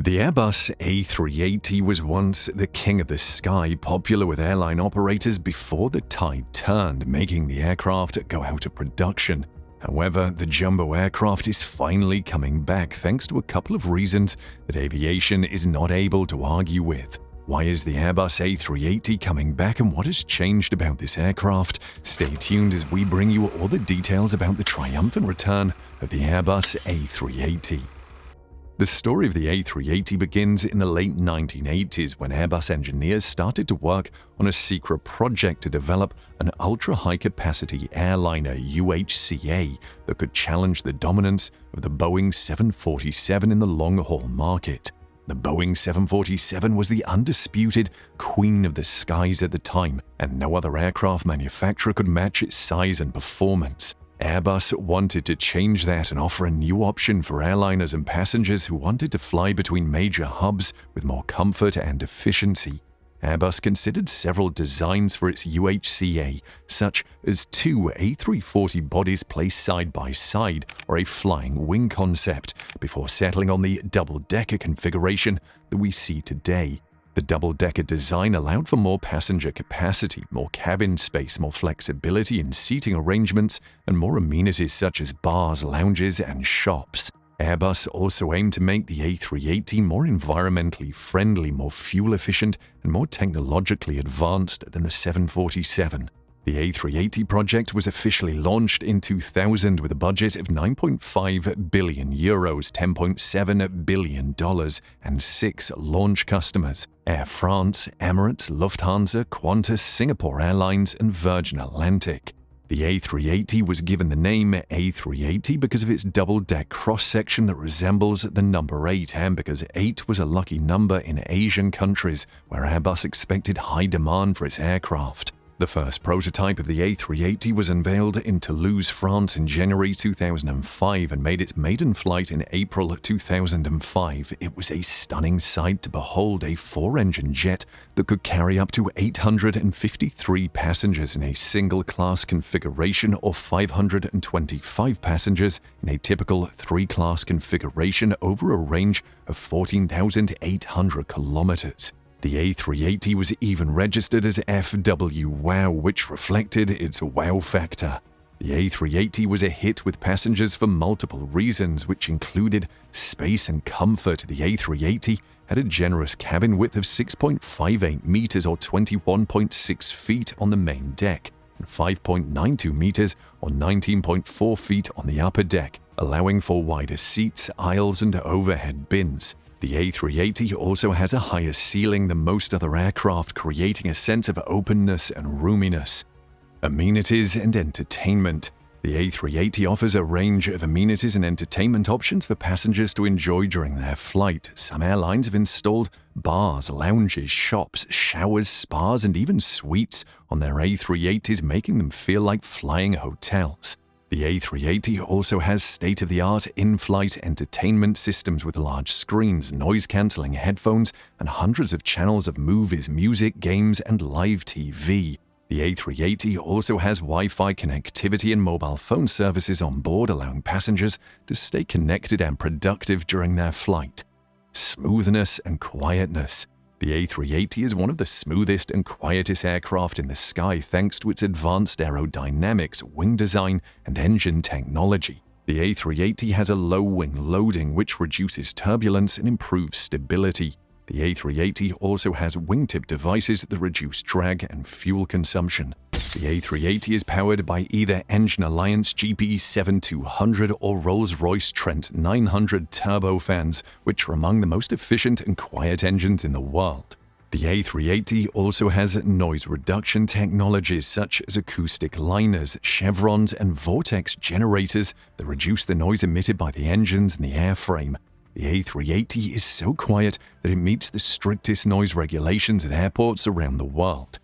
The Airbus A380 was once the king of the sky, popular with airline operators before the tide turned, making the aircraft go out of production. However, the jumbo aircraft is finally coming back thanks to a couple of reasons that aviation is not able to argue with. Why is the Airbus A380 coming back and what has changed about this aircraft? Stay tuned as we bring you all the details about the triumphant return of the Airbus A380. The story of the A380 begins in the late 1980s when Airbus engineers started to work on a secret project to develop an ultra-high-capacity airliner UHCA that could challenge the dominance of the Boeing 747 in the long-haul market. The Boeing 747 was the undisputed queen of the skies at the time, and no other aircraft manufacturer could match its size and performance. Airbus wanted to change that and offer a new option for airliners and passengers who wanted to fly between major hubs with more comfort and efficiency. Airbus considered several designs for its UHCA, such as two A340 bodies placed side by side or a flying wing concept, before settling on the double-decker configuration that we see today. The double-decker design allowed for more passenger capacity, more cabin space, more flexibility in seating arrangements, and more amenities such as bars, lounges, and shops. Airbus also aimed to make the A380 more environmentally friendly, more fuel-efficient, and more technologically advanced than the 747. The A380 project was officially launched in 2000 with a budget of €9.5 billion, $10.7 billion, and 6 launch customers: Air France, Emirates, Lufthansa, Qantas, Singapore Airlines, and Virgin Atlantic. The A380 was given the name A380 because of its double-deck cross-section that resembles the number 8 and because 8 was a lucky number in Asian countries where Airbus expected high demand for its aircraft. The first prototype of the A380 was unveiled in Toulouse, France in January 2005 and made its maiden flight in April 2005. It was a stunning sight to behold, a 4-engine jet that could carry up to 853 passengers in a single-class configuration or 525 passengers in a typical 3-class configuration over a range of 14,800 kilometers. The A380 was even registered as FW Wow, which reflected its wow factor. The A380 was a hit with passengers for multiple reasons, which included space and comfort. The A380 had a generous cabin width of 6.58 meters or 21.6 feet on the main deck, and 5.92 meters or 19.4 feet on the upper deck, allowing for wider seats, aisles, and overhead bins. The A380 also has a higher ceiling than most other aircraft, creating a sense of openness and roominess. Amenities and entertainment. The A380 offers a range of amenities and entertainment options for passengers to enjoy during their flight. Some airlines have installed bars, lounges, shops, showers, spas, and even suites on their A380s, making them feel like flying hotels. The A380 also has state-of-the-art in-flight entertainment systems with large screens, noise-cancelling headphones, and hundreds of channels of movies, music, games, and live TV. The A380 also has Wi-Fi connectivity and mobile phone services on board, allowing passengers to stay connected and productive during their flight. Smoothness and quietness. The A380 is one of the smoothest and quietest aircraft in the sky thanks to its advanced aerodynamics, wing design, and engine technology. The A380 has a low wing loading which reduces turbulence and improves stability. The A380 also has wingtip devices that reduce drag and fuel consumption. The A380 is powered by either Engine Alliance GP7200 or Rolls-Royce Trent 900 turbofans, which are among the most efficient and quiet engines in the world. The A380 also has noise reduction technologies such as acoustic liners, chevrons, and vortex generators that reduce the noise emitted by the engines and the airframe. The A380 is so quiet that it meets the strictest noise regulations at airports around the world.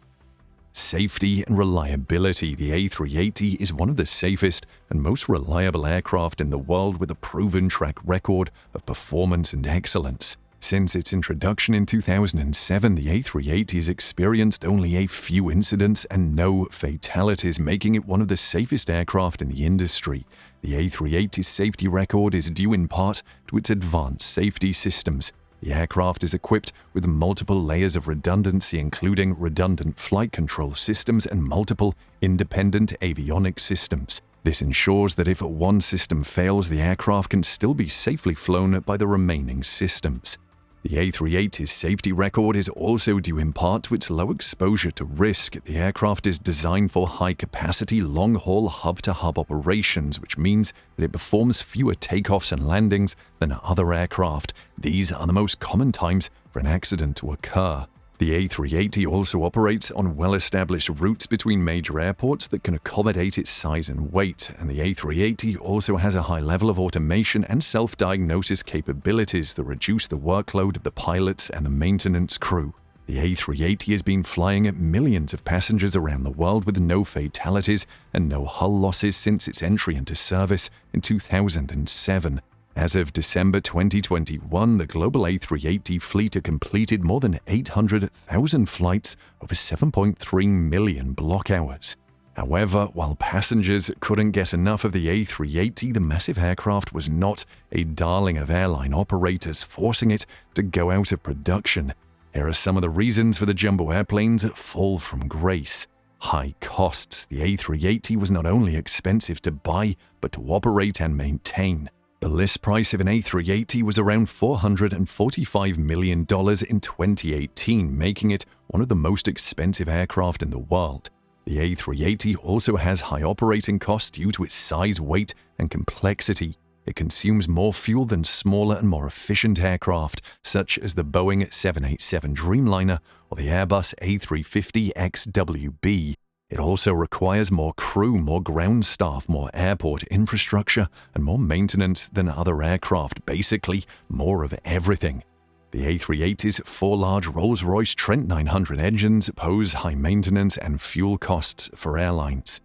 Safety and reliability. The A380 is one of the safest and most reliable aircraft in the world with a proven track record of performance and excellence. Since its introduction in 2007, the A380 has experienced only a few incidents and no fatalities, making it one of the safest aircraft in the industry. The A380's safety record is due in part to its advanced safety systems. The aircraft is equipped with multiple layers of redundancy, including redundant flight control systems and multiple independent avionics systems. This ensures that if one system fails, the aircraft can still be safely flown by the remaining systems. The A380's safety record is also due in part to its low exposure to risk. The aircraft is designed for high-capacity, long-haul hub-to-hub operations, which means that it performs fewer takeoffs and landings than other aircraft. These are the most common times for an accident to occur. The A380 also operates on well-established routes between major airports that can accommodate its size and weight, and the A380 also has a high level of automation and self-diagnosis capabilities that reduce the workload of the pilots and the maintenance crew. The A380 has been flying millions of passengers around the world with no fatalities and no hull losses since its entry into service in 2007. As of December 2021, the global A380 fleet had completed more than 800,000 flights over 7.3 million block hours. However, while passengers couldn't get enough of the A380, the massive aircraft was not a darling of airline operators, forcing it to go out of production. Here are some of the reasons for the jumbo airplane's fall from grace. High costs. The A380 was not only expensive to buy, but to operate and maintain. The list price of an A380 was around $445 million in 2018, making it one of the most expensive aircraft in the world. The A380 also has high operating costs due to its size, weight, and complexity. It consumes more fuel than smaller and more efficient aircraft, such as the Boeing 787 Dreamliner or the Airbus A350 XWB. It also requires more crew, more ground staff, more airport infrastructure, and more maintenance than other aircraft, basically more of everything. The A380's 4 large Rolls-Royce Trent 900 engines pose high maintenance and fuel costs for airlines.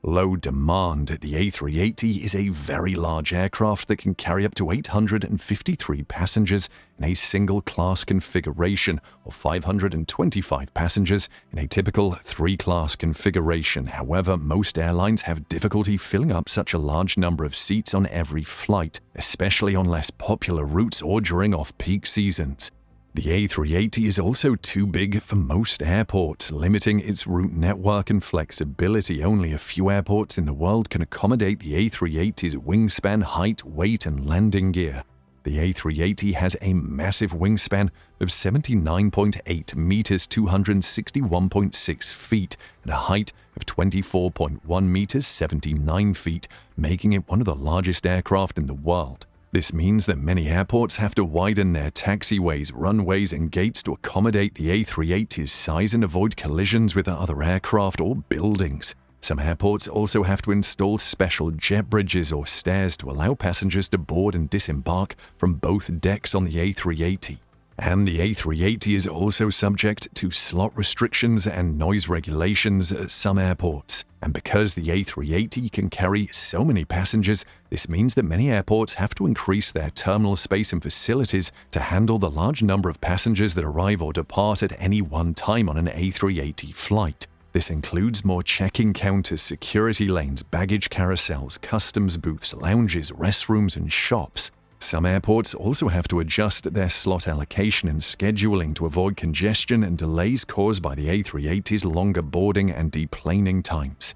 Low demand. The A380 is a very large aircraft that can carry up to 853 passengers in a single-class configuration, or 525 passengers in a typical 3-class configuration. However, most airlines have difficulty filling up such a large number of seats on every flight, especially on less popular routes or during off-peak seasons. The A380 is also too big for most airports, limiting its route network and flexibility. Only a few airports in the world can accommodate the A380's wingspan, height, weight, and landing gear. The A380 has a massive wingspan of 79.8 meters, 261.6 feet, and a height of 24.1 meters, 79 feet, making it one of the largest aircraft in the world. This means that many airports have to widen their taxiways, runways, and gates to accommodate the A380's size and avoid collisions with other aircraft or buildings. Some airports also have to install special jet bridges or stairs to allow passengers to board and disembark from both decks on the A380. And the A380 is also subject to slot restrictions and noise regulations at some airports. And because the A380 can carry so many passengers, this means that many airports have to increase their terminal space and facilities to handle the large number of passengers that arrive or depart at any one time on an A380 flight. This includes more check-in counters, security lanes, baggage carousels, customs booths, lounges, restrooms, and shops. Some airports also have to adjust their slot allocation and scheduling to avoid congestion and delays caused by the A380's longer boarding and deplaning times.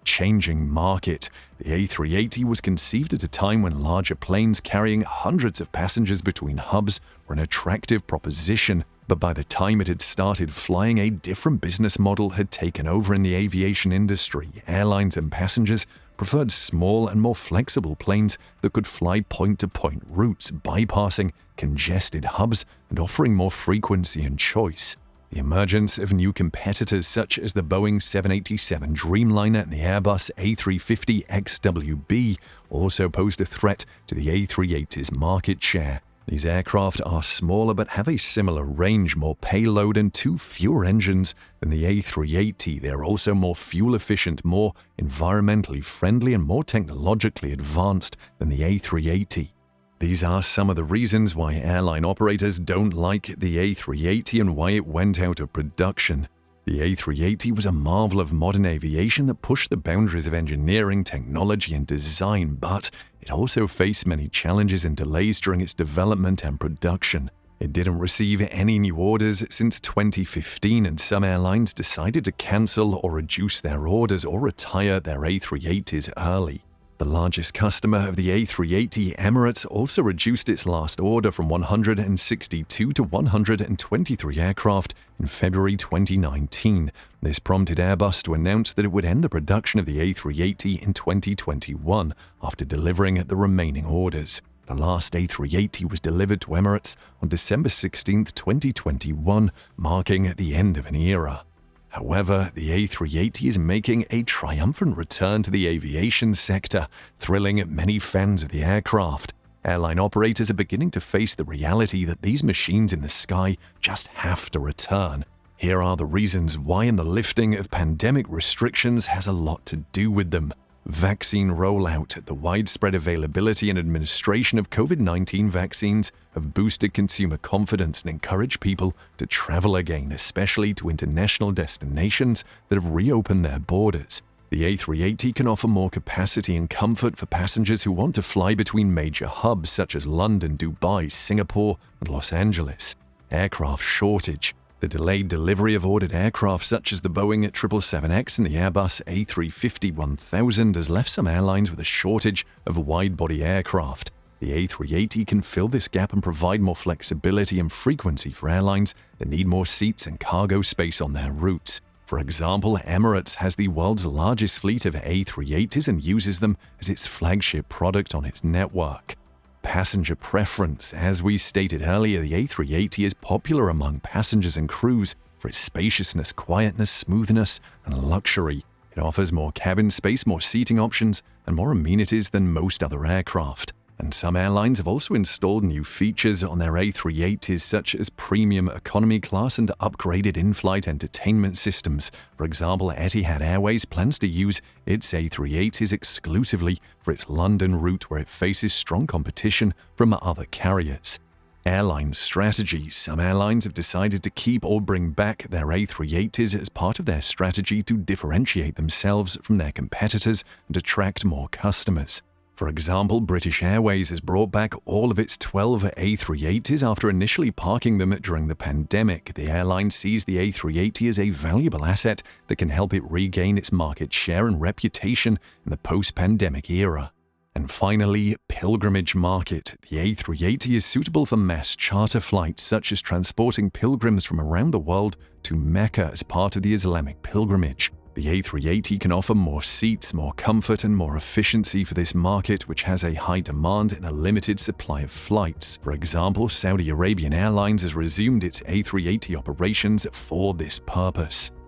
Changing market. The A380 was conceived at a time when larger planes carrying hundreds of passengers between hubs were an attractive proposition, but by the time it had started flying, a different business model had taken over in the aviation industry. Airlines and passengers preferred small and more flexible planes that could fly point-to-point routes, bypassing congested hubs and offering more frequency and choice. The emergence of new competitors such as the Boeing 787 Dreamliner and the Airbus A350 XWB also posed a threat to the A380's market share. These aircraft are smaller but have a similar range, more payload, and 2 fewer engines than the A380. They are also more fuel efficient, more environmentally friendly, and more technologically advanced than the A380. These are some of the reasons why airline operators don't like the A380 and why it went out of production. The A380 was a marvel of modern aviation that pushed the boundaries of engineering, technology, and design, but it also faced many challenges and delays during its development and production. It didn't receive any new orders since 2015, and some airlines decided to cancel or reduce their orders or retire their A380s early. The largest customer of the A380, Emirates, also reduced its last order from 162 to 123 aircraft in February 2019. This prompted Airbus to announce that it would end the production of the A380 in 2021 after delivering the remaining orders. The last A380 was delivered to Emirates on December 16, 2021, marking the end of an era. However, the A380 is making a triumphant return to the aviation sector, thrilling many fans of the aircraft. Airline operators are beginning to face the reality that these machines in the sky just have to return. Here are the reasons why, and the lifting of pandemic restrictions has a lot to do with them. Vaccine rollout. The widespread availability and administration of COVID-19 vaccines have boosted consumer confidence and encouraged people to travel again, especially to international destinations that have reopened their borders. The A380 can offer more capacity and comfort for passengers who want to fly between major hubs such as London, Dubai, Singapore, and Los Angeles. Aircraft shortage. The delayed delivery of ordered aircraft such as the Boeing 777X and the Airbus A350-1000 has left some airlines with a shortage of wide-body aircraft. The A380 can fill this gap and provide more flexibility and frequency for airlines that need more seats and cargo space on their routes. For example, Emirates has the world's largest fleet of A380s and uses them as its flagship product on its network. Passenger preference. As we stated earlier, the A380 is popular among passengers and crews for its spaciousness, quietness, smoothness, and luxury. It offers more cabin space, more seating options, and more amenities than most other aircraft. And some airlines have also installed new features on their A380s, such as premium economy class and upgraded in-flight entertainment systems. For example, Etihad Airways plans to use its A380s exclusively for its London route, where it faces strong competition from other carriers. Airline strategies. Some airlines have decided to keep or bring back their A380s as part of their strategy to differentiate themselves from their competitors and attract more customers. For example, British Airways has brought back all of its 12 A380s after initially parking them during the pandemic. The airline sees the A380 as a valuable asset that can help it regain its market share and reputation in the post-pandemic era. And finally, pilgrimage market. The A380 is suitable for mass charter flights, such as transporting pilgrims from around the world to Mecca as part of the Islamic pilgrimage. The A380 can offer more seats, more comfort, and more efficiency for this market, which has a high demand and a limited supply of flights. For example, Saudi Arabian Airlines has resumed its A380 operations for this purpose.